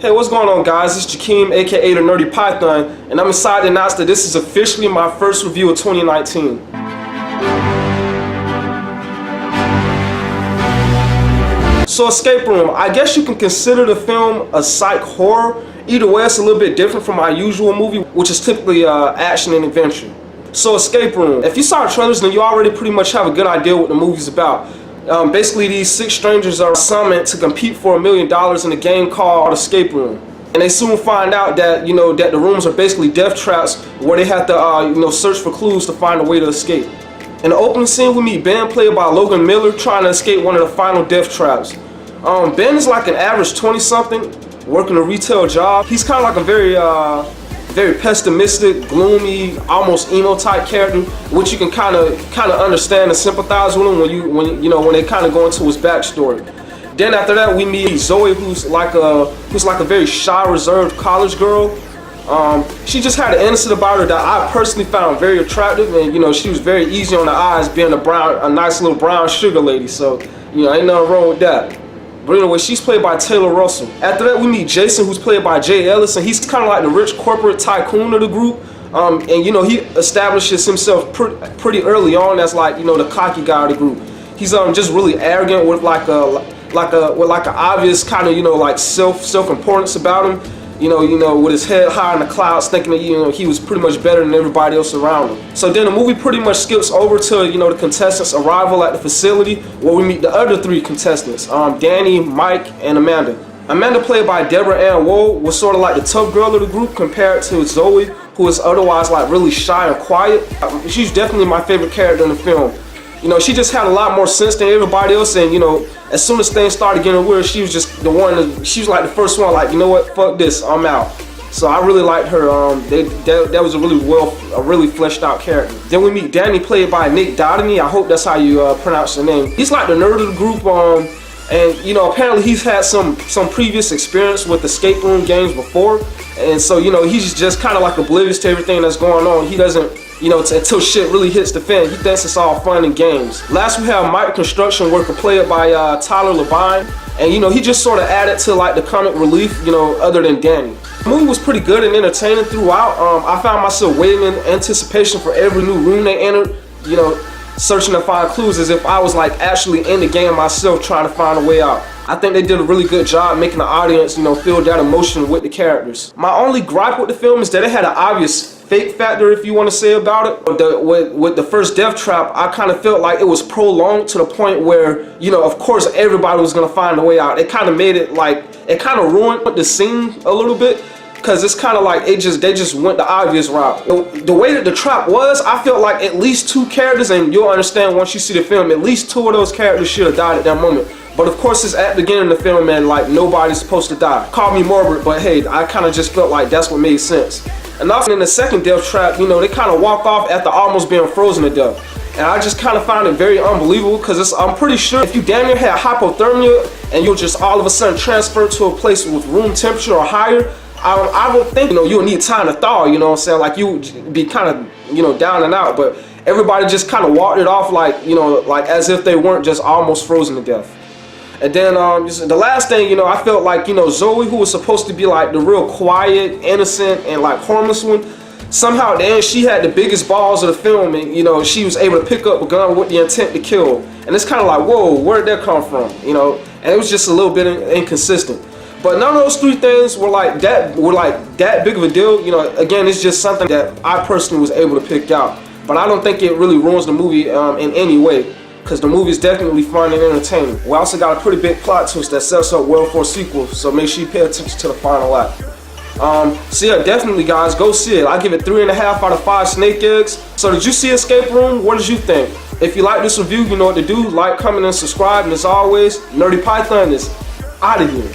Hey, what's going on, guys? It's Jakeem, aka the Nerdy Python, and I'm excited to announce that this is officially my first review of 2019. So, Escape Room, I guess you can consider the film a psych horror. Either way, it's a little bit different from my usual movie, which is typically action and adventure. So, Escape Room, if you saw the trailers, then you already pretty much have a good idea what the movie's about. Basically, these 6 strangers are summoned to compete for $1 million in a game called Escape Room. And they soon find out that, that the rooms are basically death traps where they have to, search for clues to find a way to escape. In the opening scene, we meet Ben, played by Logan Miller, trying to escape one of the final death traps. Ben is like an average 20-something, working a retail job. He's kind of like a very pessimistic, gloomy, almost emo type character, which you can kind of understand and sympathize with him when they kind of go into his backstory. Then after that, we meet Zoe, who's like a very shy, reserved college girl. She just had an innocence about her that I personally found very attractive, and she was very easy on the eyes, being a nice little brown sugar lady. So ain't nothing wrong with that. But anyway, she's played by Taylor Russell. After that, we meet Jason, who's played by Jay Ellis, and he's kind of like the rich corporate tycoon of the group. And he establishes himself pretty early on as like the cocky guy of the group. He's just really arrogant with like an obvious kind of like self-importance about him. With his head high in the clouds, thinking that he was pretty much better than everybody else around him. So then the movie pretty much skips over to the contestants' arrival at the facility, where we meet the other 3 contestants, Danny, Mike, and Amanda. Amanda, played by Deborah Ann Woll, was sort of like the tough girl of the group compared to Zoe, who is otherwise like really shy and quiet. She's definitely my favorite character in the film. She just had a lot more sense than everybody else, and as soon as things started getting weird, she was just the one. She was like the first one, like, what, fuck this, I'm out. So I really liked her. That was a really fleshed out character. Then we meet Danny, played by Nick Dodemy. I hope that's how you pronounce the name. He's like the nerd of the group, and apparently he's had some previous experience with escape room games before, and so he's just kind of like oblivious to everything that's going on. He doesn't. Until shit really hits the fan, he thinks it's all fun and games. Last, we have Mike, construction worker, played by Tyler Labine, and he just sort of added to like the comic relief, other than Danny. The movie was pretty good and entertaining throughout. I found myself waiting in anticipation for every new room they entered, searching to find clues as if I was like actually in the game myself, trying to find a way out. I think they did a really good job making the audience, feel that emotion with the characters. My only gripe with the film is that it had an obvious fake factor, if you want to say about it. With the first death trap, I kind of felt like it was prolonged to the point where, of course everybody was going to find a way out. It kind of made it like, it kind of ruined the scene a little bit, because it's kind of like they just went the obvious route. The way that the trap was, I felt like at least 2 characters, and you'll understand once you see the film, at least 2 of those characters should have died at that moment. But of course, it's at the beginning of the film, and like nobody's supposed to die. Call me morbid, but hey, I kind of just felt like that's what made sense. And also in the second death trap, they kind of walked off after almost being frozen to death. And I just kind of found it very unbelievable, because I'm pretty sure if you damn near had hypothermia and you'll just all of a sudden transfer to a place with room temperature or higher, I would think you'll need time to thaw. What I'm saying? Like you would be kind of down and out, but everybody just kind of walked it off like like as if they weren't just almost frozen to death. And then the last thing, I felt like Zoe, who was supposed to be like the real quiet, innocent, and like harmless one, somehow at the end she had the biggest balls of the film, and she was able to pick up a gun with the intent to kill. And it's kind of like, whoa, where did that come from? And it was just a little bit inconsistent. But none of those 3 things were like that big of a deal. Again, it's just something that I personally was able to pick out. But I don't think it really ruins the movie in any way, because the movie is definitely fun and entertaining. We also got a pretty big plot twist that sets up well for a sequel, so make sure you pay attention to the final act. So yeah, definitely guys, go see it. I give it 3.5 out of 5 snake eggs. So did you see Escape Room? What did you think? If you like this review, you know what to do. Like, comment, and subscribe. And as always, Nerdy Python is out of here.